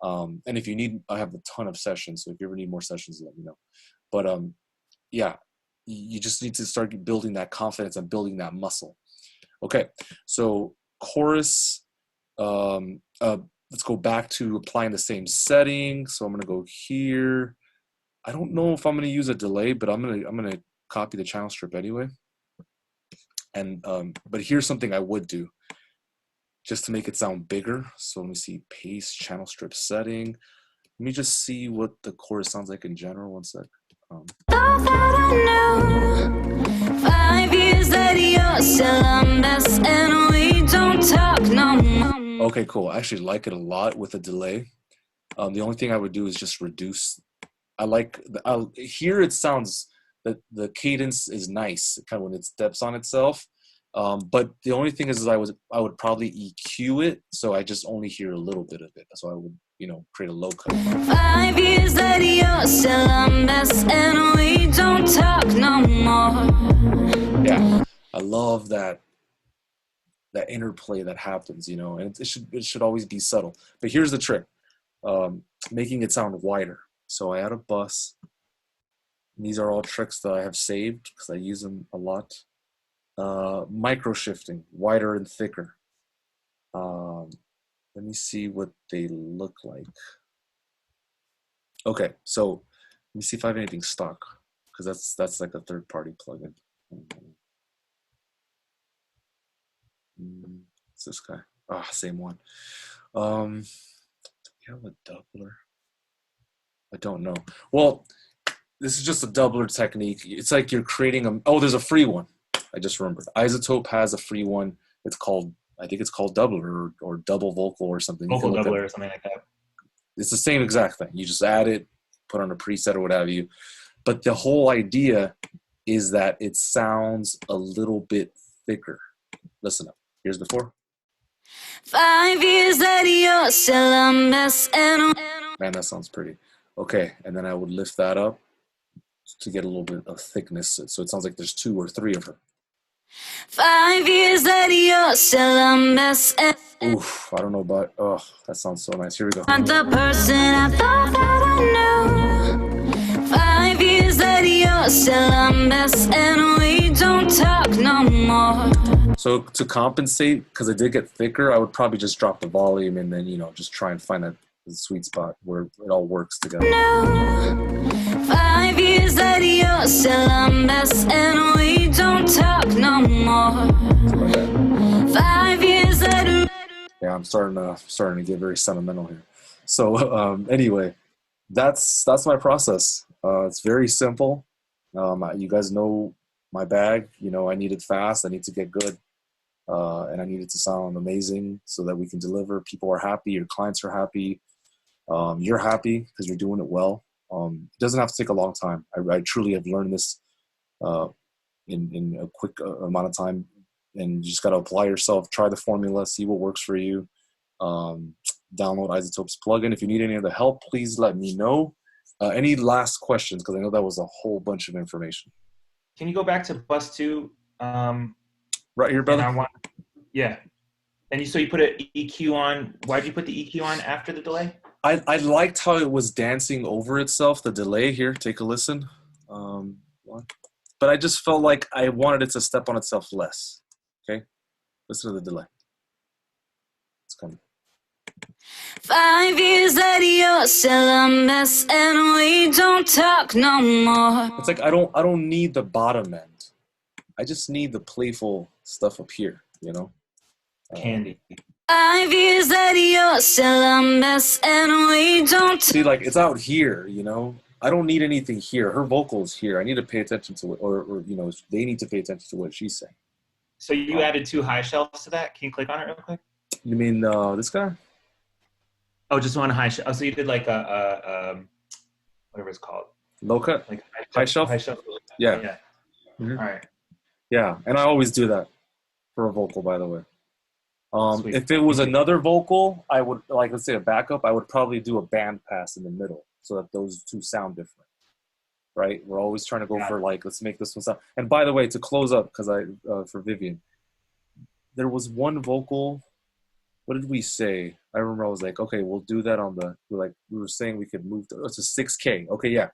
and if you need, I have a ton of sessions, so if you ever need more sessions, let me know. But yeah, you just need to start building that confidence and building that muscle. Okay, so chorus, let's go back to applying the same setting. So I'm gonna go here. I don't know if I'm gonna use a delay, but I'm gonna copy the channel strip anyway. And but here's something I would do just to make it sound bigger. So let me see, paste, channel strip setting. Let me just see what the chorus sounds like in general. One sec. Thought that I knew 5 years years that you're still a mess and we don't talk no more. Okay, cool. I actually like it a lot with a delay. The only thing I would do is just reduce. Here it sounds that the cadence is nice, kind of when it steps on itself. But the only thing is I would probably EQ it, so I just only hear a little bit of it. So I would, create a low cut. 5 years that you're still a mess and we don't talk no more. Yeah, I love that interplay that happens, and it should always be subtle. But here's the trick, making it sound wider. So I add a bus. And these are all tricks that I have saved because I use them a lot. Micro shifting, wider and thicker. Let me see what they look like. Okay, so let me see if I have anything stock, because that's like a third-party plugin. It's this guy. Same one. Do we have a doubler? I don't know. Well, this is just a doubler technique. It's like you're creating there's a free one. I just remembered. iZotope has a free one. I think it's called doubler or double vocal or something. Vocal doubler or something like that. It's the same exact thing. You just add it, put on a preset or what have you. But the whole idea is that it sounds a little bit thicker. Listen up. Here's before. 5 years that you're still a mess and man, that sounds pretty. Okay, and then I would lift that up to get a little bit of thickness, so it sounds like there's 2 or 3 of her. 5 years that you're still a mess and oof, I don't know about. Oh, that sounds so nice. Here we go. not the person I thought that I knew. 5 years that you're still a mess and we don't talk no more. So to compensate, because I did get thicker, I would probably just drop the volume and then just try and find that sweet spot where it all works together. 5 years that you're still a mess and we don't talk no more. 5 years that yeah, I'm starting to get very sentimental here. So anyway, that's my process. It's very simple. You guys know my bag. I need it fast. I need to get good, and I need it to sound amazing so that we can deliver. People are happy. Your clients are happy. You're happy because you're doing it well. It doesn't have to take a long time. I truly have learned this in a quick amount of time, and you just got to apply yourself, try the formula, see what works for you. Download iZotope's plugin. If you need any other help, please let me know. Any last questions? Because I know that was a whole bunch of information. Can you go back to bus 2? Right here, brother. Yeah. And so you put an EQ on. Why did you put the EQ on after the delay? I liked how it was dancing over itself, the delay here. Take a listen. But I just felt like I wanted it to step on itself less. Okay? Listen to the delay. It's coming. 5 years that you're still a mess and we don't talk no more. It's like I don't need the bottom end. I just need the playful stuff up here, Candy. 5 years that you're still a mess and we don't see, like it's out here, I don't need anything here. Her vocal is here. I need to pay attention to it, or they need to pay attention to what she's saying. So you added 2 high shelves to that. Can you click on it real quick? You mean this guy? Oh, just one high shelf. Oh, so you did like a whatever it's called. Low cut? Like high shelf? High shelf. Yeah. Yeah. Mm-hmm. All right. Yeah, and I always do that for a vocal, by the way. Sweet. If it was another vocal, I would, like, let's say a backup, I would probably do a band pass in the middle so that those 2 sound different, right? We're always trying to go for, like, let's make this one sound. And by the way, to close up, because for Vivian, there was one vocal. What did we say? I remember I was like, okay, we'll do that on we were saying we could move it's a 6K. Okay, yeah.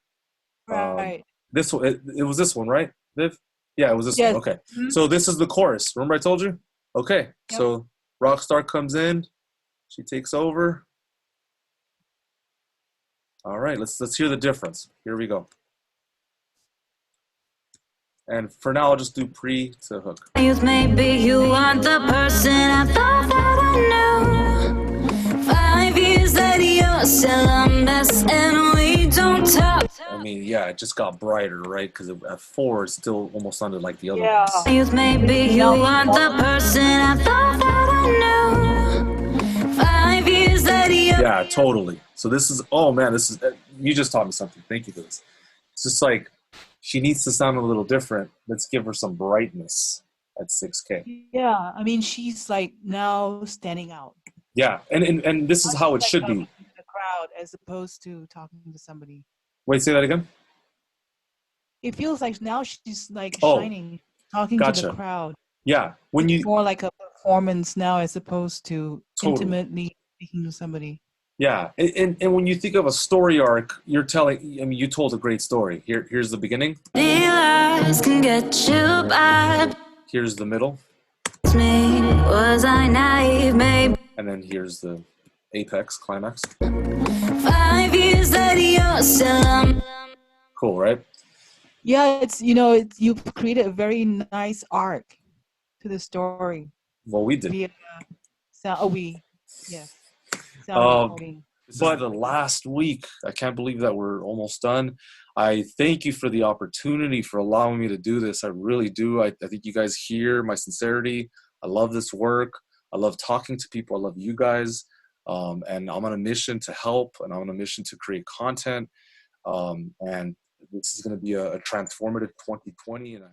Right. This one, it was this one, right, Viv? Yeah, it was this one. Okay. Mm-hmm. So this is the chorus. Remember I told you? Okay. Yep. So Rockstar comes in. She takes over. All right, let's hear the difference. Here we go. And for now, I'll just do pre to hook. Maybe you aren't the person I thought that I knew. 5 years that you're still a mess and we don't talk. I mean, yeah, it just got brighter, right? Because at 4, it still almost sounded like the other Yeah. ones. Youth, maybe you aren't the person I thought that I knew. 5 years later, Yeah, totally. So this is, oh man, this is, you just taught me something. Thank you for this. It's just like, she needs to sound a little different. Let's give her some brightness at 6K. Yeah, I mean, she's like now standing out. Yeah, and this is how it should be. The crowd as opposed to talking to somebody. Wait, say that again? It feels like now she's like shining, talking to the crowd. Yeah, when it's more like a performance now as opposed to intimately speaking to somebody. Yeah, and when you think of a story arc, you're telling. I mean, you told a great story. Here's the beginning. Can get you back. Here's the middle. Me, was I naive, maybe? And then here's the apex, climax. 5 years later, you're still cool, right? Yeah, it's you've created a very nice arc to the story. Well, we did. Yes. But the last week, I can't believe that we're almost done. I thank you for the opportunity, for allowing me to do this. I really do. I think you guys hear my sincerity. I love this work. I love talking to people. I love you guys. And I'm on a mission to help, and I'm on a mission to create content. And this is going to be a transformative 2020. And